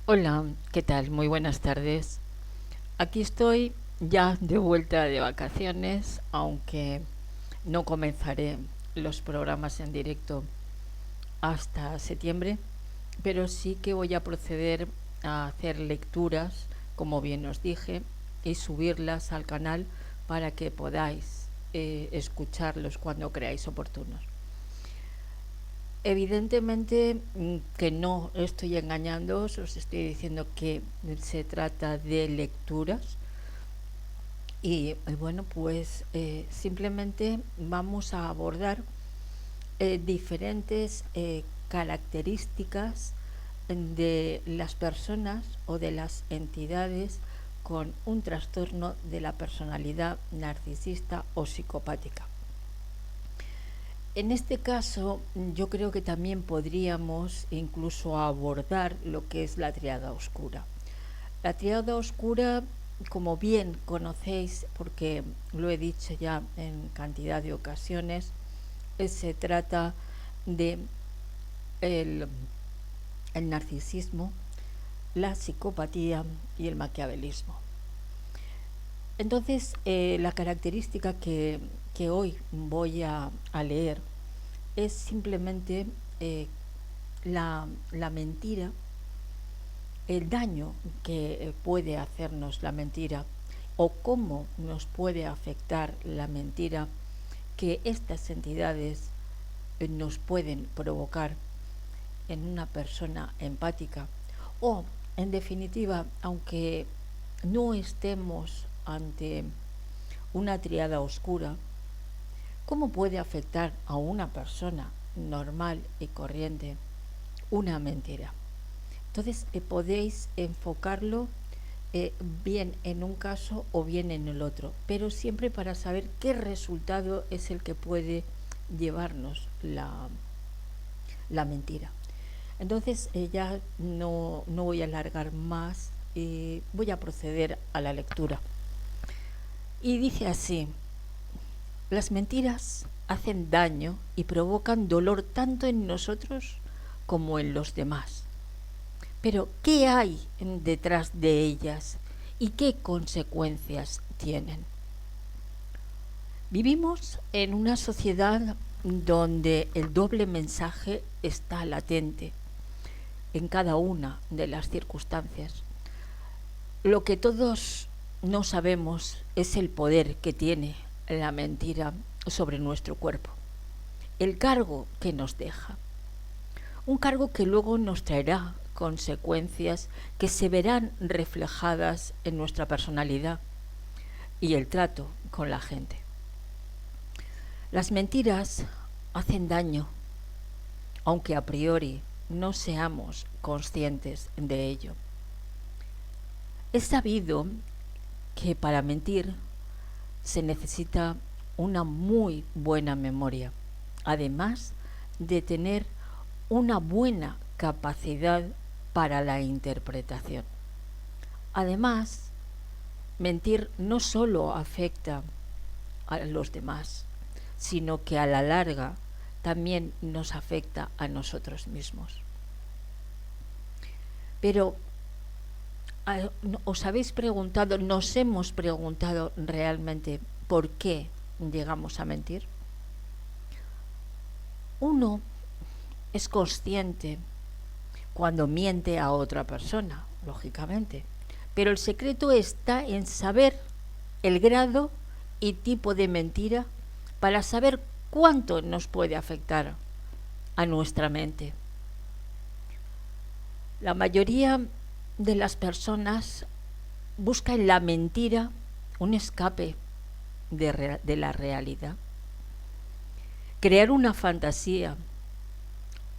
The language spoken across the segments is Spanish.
Hola, ¿qué tal? Muy buenas tardes. Aquí estoy ya de vuelta de vacaciones, aunque no comenzaré los programas en directo hasta septiembre, pero sí que voy a proceder a hacer lecturas, como bien os dije, y subirlas al canal para que podáis escucharlos cuando creáis oportunos. Evidentemente que no estoy engañándoos, os estoy diciendo que se trata de lecturas y bueno, pues simplemente vamos a abordar diferentes características de las personas o de las entidades con un trastorno de la personalidad narcisista o psicopática. En este caso, yo creo que también podríamos incluso abordar lo que es la tríada oscura. La tríada oscura, como bien conocéis, porque lo he dicho ya en cantidad de ocasiones, se trata de el, el narcisismo, la psicopatía y el maquiavelismo. Entonces, la característica que hoy voy a leer es simplemente la mentira, el daño que puede hacernos la mentira o cómo nos puede afectar la mentira que estas entidades nos pueden provocar en una persona empática o, en definitiva, aunque no estemos ante una tríada oscura, cómo puede afectar a una persona normal y corriente una mentira. Entonces podéis enfocarlo bien en un caso o bien en el otro, pero siempre para saber qué resultado es el que puede llevarnos la mentira. Entonces ya no voy a alargar más y voy a proceder a la lectura. Y dice así: las mentiras hacen daño y provocan dolor tanto en nosotros como en los demás. Pero, ¿qué hay detrás de ellas y qué consecuencias tienen? Vivimos en una sociedad donde el doble mensaje está latente en cada una de las circunstancias. Lo que todos no sabemos es el poder que tiene la mentira sobre nuestro cuerpo, el cargo que nos deja, un cargo que luego nos traerá consecuencias que se verán reflejadas en nuestra personalidad y el trato con la gente. Las mentiras hacen daño, aunque a priori no seamos conscientes de ello. Es sabido que para mentir se necesita una muy buena memoria, además de tener una buena capacidad para la interpretación. Además, mentir no solo afecta a los demás, sino que a la larga también nos afecta a nosotros mismos. Pero os habéis preguntado, nos hemos preguntado realmente por qué llegamos a mentir. Uno es consciente cuando miente a otra persona, lógicamente, pero el secreto está en saber el grado y tipo de mentira para saber cuánto nos puede afectar a nuestra mente. La mayoría de las personas busca en la mentira un escape de la realidad, crear una fantasía,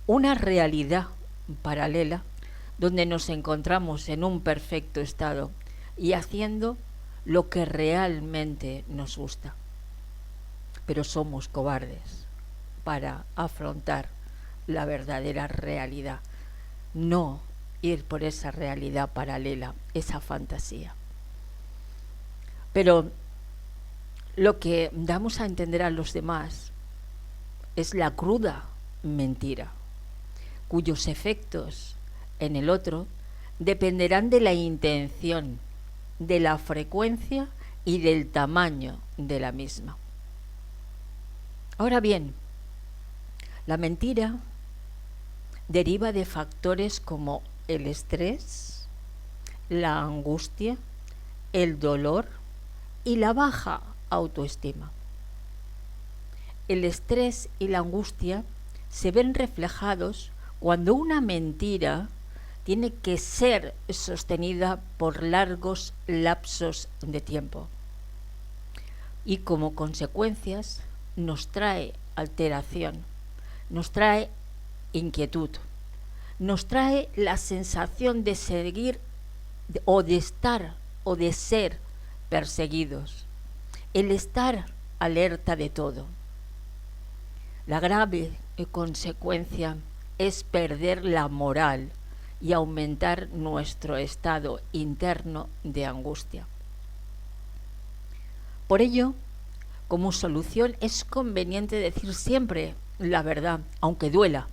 una realidad paralela donde nos encontramos en un perfecto estado y haciendo lo que realmente nos gusta. Pero somos cobardes para afrontar la verdadera realidad, no ir por esa realidad paralela, esa fantasía. Pero lo que damos a entender a los demás es la cruda mentira, cuyos efectos en el otro dependerán de la intención, de la frecuencia y del tamaño de la misma. Ahora bien, la mentira deriva de factores como el estrés, la angustia, el dolor y la baja autoestima. El estrés y la angustia se ven reflejados cuando una mentira tiene que ser sostenida por largos lapsos de tiempo y como consecuencias nos trae alteración, nos trae inquietud, nos trae la sensación de seguir o de estar o de ser perseguidos, el estar alerta de todo. La grave consecuencia es perder la moral y aumentar nuestro estado interno de angustia. Por ello, como solución es conveniente decir siempre la verdad, aunque duela,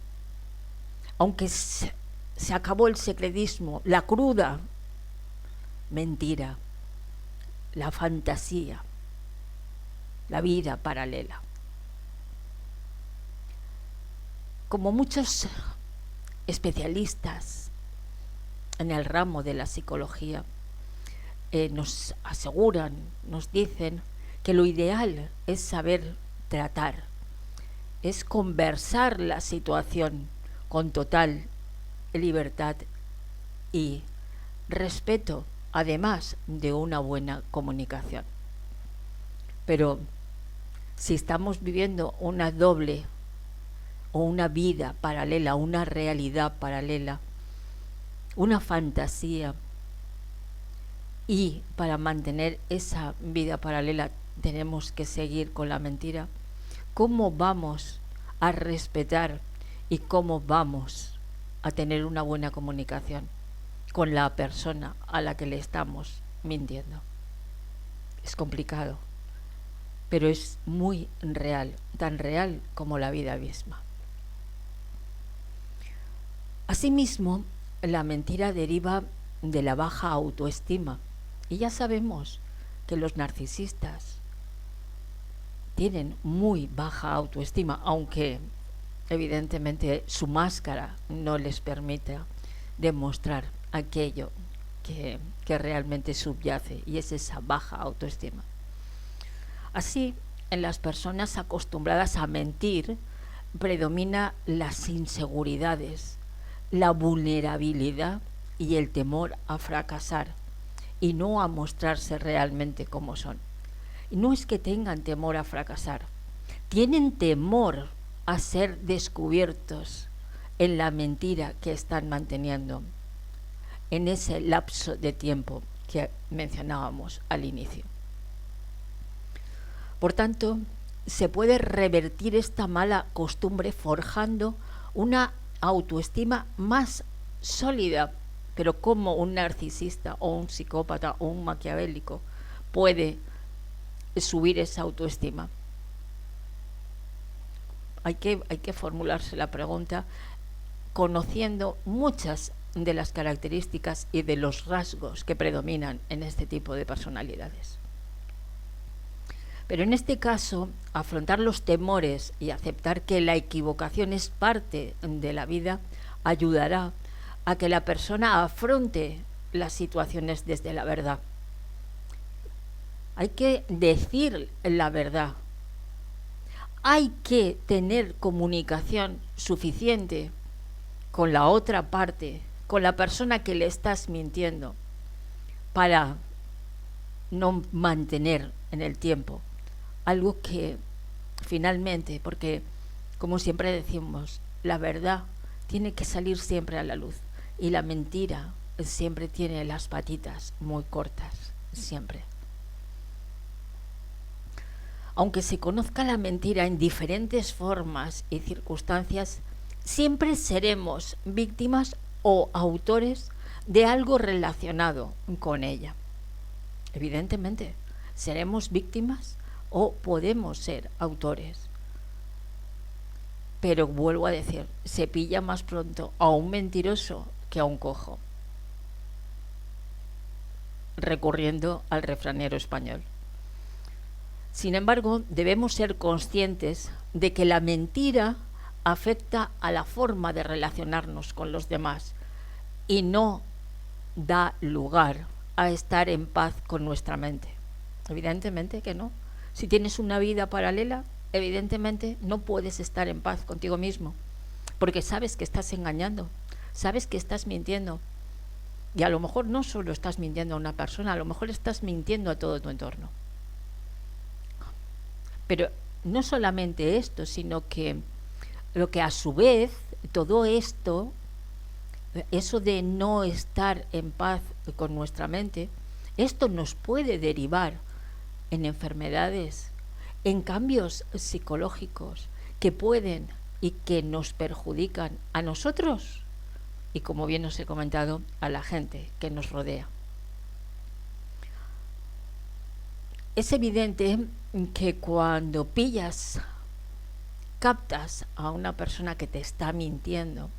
aunque se acabó el secretismo, la cruda mentira, la fantasía, la vida paralela. Como muchos especialistas en el ramo de la psicología nos aseguran, nos dicen que lo ideal es saber tratar, es conversar la situación con total libertad y respeto, además de una buena comunicación. Pero si estamos viviendo una doble o una vida paralela, una realidad paralela, una fantasía, y para mantener esa vida paralela tenemos que seguir con la mentira, ¿cómo vamos a respetar y cómo vamos a tener una buena comunicación con la persona a la que le estamos mintiendo? Es complicado, pero es muy real, tan real como la vida misma. Asimismo, la mentira deriva de la baja autoestima y ya sabemos que los narcisistas tienen muy baja autoestima, aunque evidentemente su máscara no les permite demostrar aquello que realmente subyace, y es esa baja autoestima. Así, en las personas acostumbradas a mentir predomina las inseguridades, la vulnerabilidad y el temor a fracasar y no a mostrarse realmente como son. Y no es que tengan temor a fracasar, tienen temor a ser descubiertos en la mentira que están manteniendo en ese lapso de tiempo que mencionábamos al inicio. Por tanto, se puede revertir esta mala costumbre forjando una autoestima más sólida. Pero ¿cómo un narcisista o un psicópata o un maquiavélico puede subir esa autoestima? Hay que formularse la pregunta conociendo muchas de las características y de los rasgos que predominan en este tipo de personalidades. Pero en este caso, afrontar los temores y aceptar que la equivocación es parte de la vida ayudará a que la persona afronte las situaciones desde la verdad. Hay que decir la verdad. Hay que tener comunicación suficiente con la otra parte, con la persona que le estás mintiendo, para no mantener en el tiempo algo que finalmente, porque como siempre decimos, la verdad tiene que salir siempre a la luz y la mentira siempre tiene las patitas muy cortas, siempre. Aunque se conozca la mentira en diferentes formas y circunstancias, siempre seremos víctimas o autores de algo relacionado con ella. Evidentemente, seremos víctimas o podemos ser autores. Pero vuelvo a decir, se pilla más pronto a un mentiroso que a un cojo. recurriendo al refranero español. Sin embargo, debemos ser conscientes de que la mentira afecta a la forma de relacionarnos con los demás y no da lugar a estar en paz con nuestra mente. Evidentemente que no. Si tienes una vida paralela, evidentemente no puedes estar en paz contigo mismo, porque sabes que estás engañando, sabes que estás mintiendo. Y a lo mejor no solo estás mintiendo a una persona, a lo mejor estás mintiendo a todo tu entorno. Pero no solamente esto, sino que lo que a su vez, todo esto, eso de no estar en paz con nuestra mente, esto nos puede derivar en enfermedades, en cambios psicológicos que pueden y que nos perjudican a nosotros y, como bien os he comentado, a la gente que nos rodea. Es evidente que cuando captas a una persona que te está mintiendo,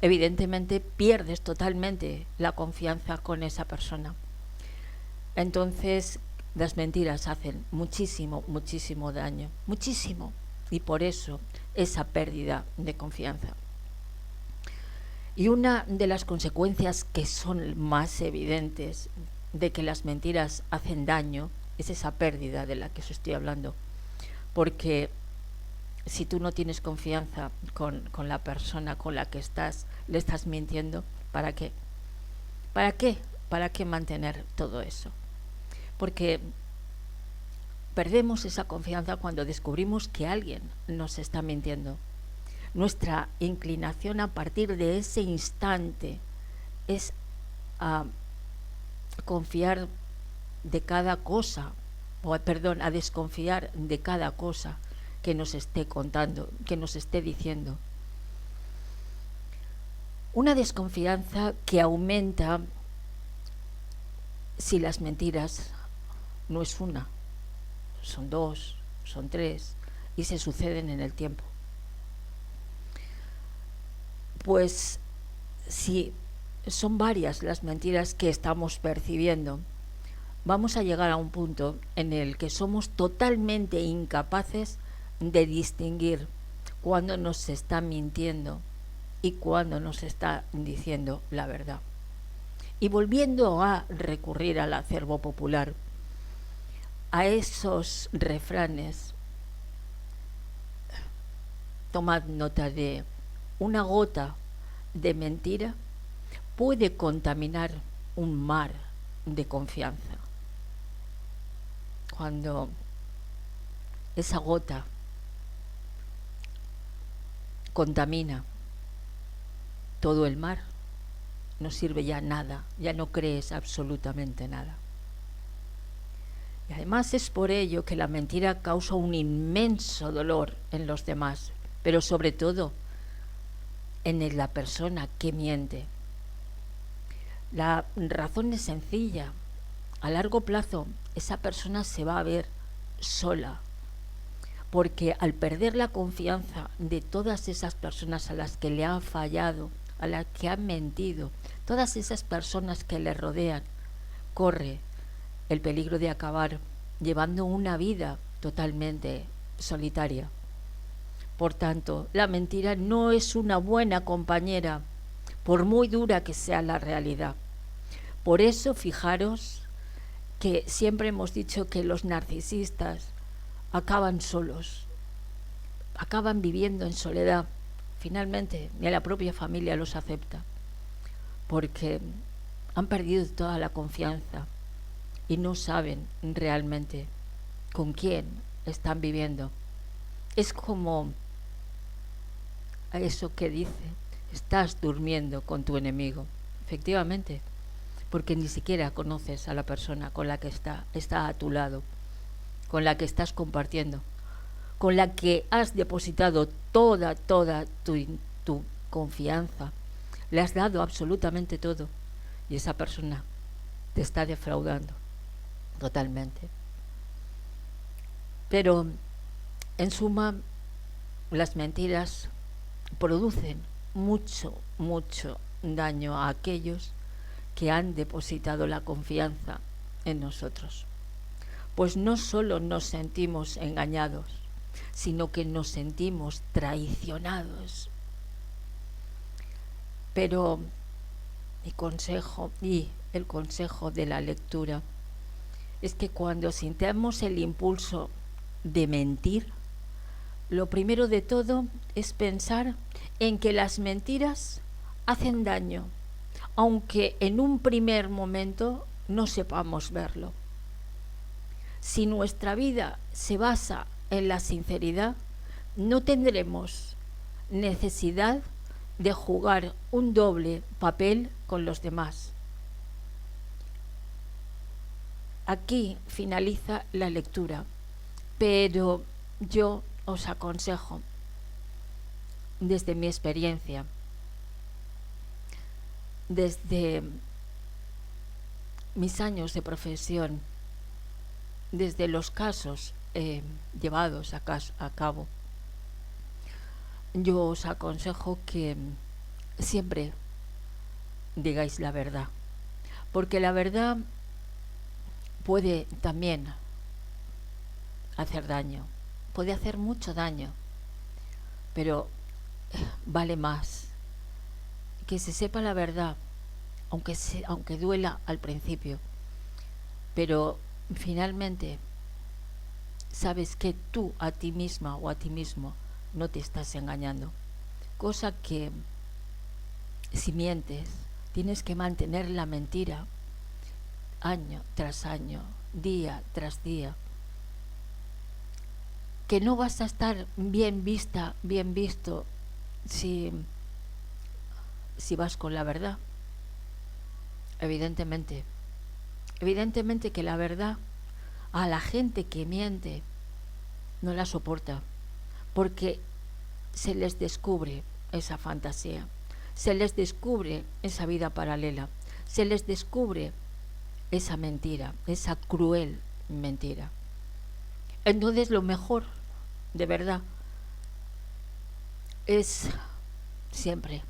evidentemente pierdes totalmente la confianza con esa persona. Entonces, las mentiras hacen muchísimo, muchísimo daño, muchísimo, y por eso esa pérdida de confianza. Y una de las consecuencias que son más evidentes de que las mentiras hacen daño es esa pérdida de la que os estoy hablando. Porque si tú no tienes confianza con la persona con la que le estás mintiendo, ¿para qué? ¿Para qué? ¿Para qué mantener todo eso? Porque perdemos esa confianza cuando descubrimos que alguien nos está mintiendo. Nuestra inclinación a partir de ese instante es a confiar de cada cosa, a desconfiar de cada cosa que nos esté contando, que nos esté diciendo. Una desconfianza que aumenta si las mentiras no es una, son dos, son tres, y se suceden en el tiempo. Pues si son varias las mentiras que estamos percibiendo, vamos a llegar a un punto en el que somos totalmente incapaces de distinguir cuándo nos está mintiendo y cuándo nos está diciendo la verdad. Y volviendo a recurrir al acervo popular, a esos refranes, tomad nota de una gota de mentira puede contaminar un mar de confianza. Cuando esa gota contamina todo el mar, no sirve ya nada, ya no crees absolutamente nada. Y además es por ello que la mentira causa un inmenso dolor en los demás, pero sobre todo en la persona que miente. La razón es sencilla. A largo plazo esa persona se va a ver sola, porque al perder la confianza de todas esas personas a las que le han fallado, a las que han mentido, todas esas personas que le rodean, corre el peligro de acabar llevando una vida totalmente solitaria. Por tanto, la mentira no es una buena compañera, por muy dura que sea la realidad. Por eso, fijaros que siempre hemos dicho que los narcisistas acaban solos, acaban viviendo en soledad. Finalmente, ni la propia familia los acepta, porque han perdido toda la confianza y no saben realmente con quién están viviendo. Es como eso que dice, estás durmiendo con tu enemigo. Efectivamente, porque ni siquiera conoces a la persona con la que está a tu lado, con la que estás compartiendo, con la que has depositado toda tu confianza, le has dado absolutamente todo, y esa persona te está defraudando totalmente. Pero, en suma, las mentiras producen mucho daño a aquellos que han depositado la confianza en nosotros. Pues no solo nos sentimos engañados, sino que nos sentimos traicionados. Pero mi consejo y el consejo de la lectura es que cuando sintamos el impulso de mentir, lo primero de todo es pensar en que las mentiras hacen daño, aunque en un primer momento no sepamos verlo. Si nuestra vida se basa en la sinceridad, no tendremos necesidad de jugar un doble papel con los demás. Aquí finaliza la lectura, pero yo os aconsejo, desde mi experiencia, desde mis años de profesión, desde los casos llevados a cabo, yo os aconsejo que siempre digáis la verdad, porque la verdad puede también hacer daño, puede hacer mucho daño, pero vale más que se sepa la verdad, aunque duela al principio, pero finalmente sabes que tú a ti misma o a ti mismo no te estás engañando, cosa que si mientes tienes que mantener la mentira año tras año, día tras día, que no vas a estar bien vista, bien visto si vas con la verdad. Evidentemente que la verdad a la gente que miente no la soporta, porque se les descubre esa fantasía, se les descubre esa vida paralela, se les descubre esa mentira, esa cruel mentira. Entonces lo mejor, de verdad, es siempre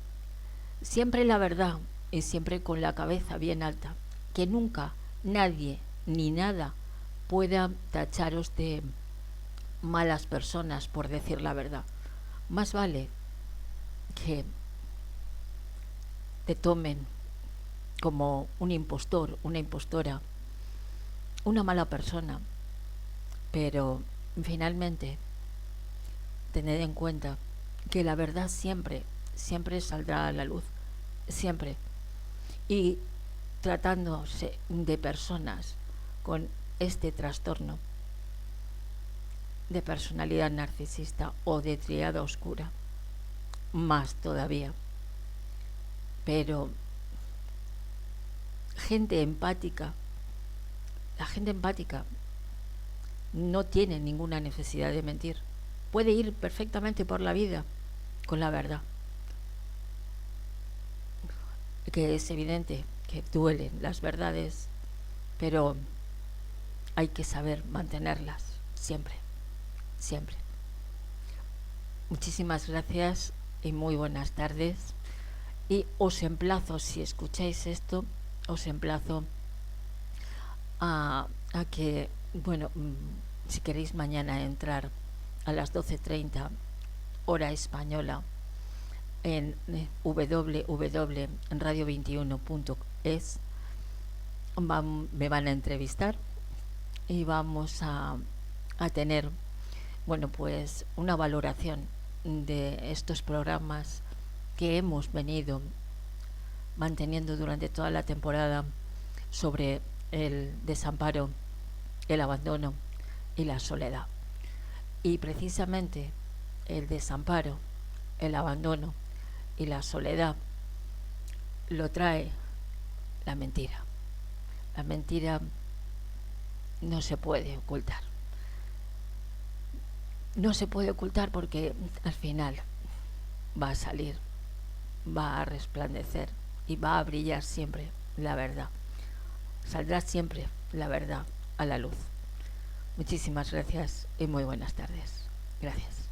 la verdad, y siempre con la cabeza bien alta, que nunca nadie ni nada pueda tacharos de malas personas por decir la verdad. Más vale que te tomen como un impostor, una impostora, una mala persona, pero finalmente tened en cuenta que la verdad siempre saldrá a la luz, siempre. Y tratándose de personas con este trastorno de personalidad narcisista o de tríada oscura, más todavía. Pero gente empática, la gente empática no tiene ninguna necesidad de mentir, puede ir perfectamente por la vida con la verdad, que es evidente que duelen las verdades, pero hay que saber mantenerlas siempre. Muchísimas gracias y muy buenas tardes, y os emplazo, si escucháis esto, os emplazo a que, bueno, si queréis mañana entrar a las 12:30 hora española en www.radio21.es, me van a entrevistar y vamos a tener, bueno, pues una valoración de estos programas que hemos venido manteniendo durante toda la temporada sobre el desamparo, el abandono y la soledad. Y precisamente el desamparo, el abandono y la soledad lo trae la mentira. La mentira no se puede ocultar. No se puede ocultar porque al final va a salir, va a resplandecer y va a brillar siempre la verdad. Saldrá siempre la verdad a la luz. Muchísimas gracias y muy buenas tardes. Gracias.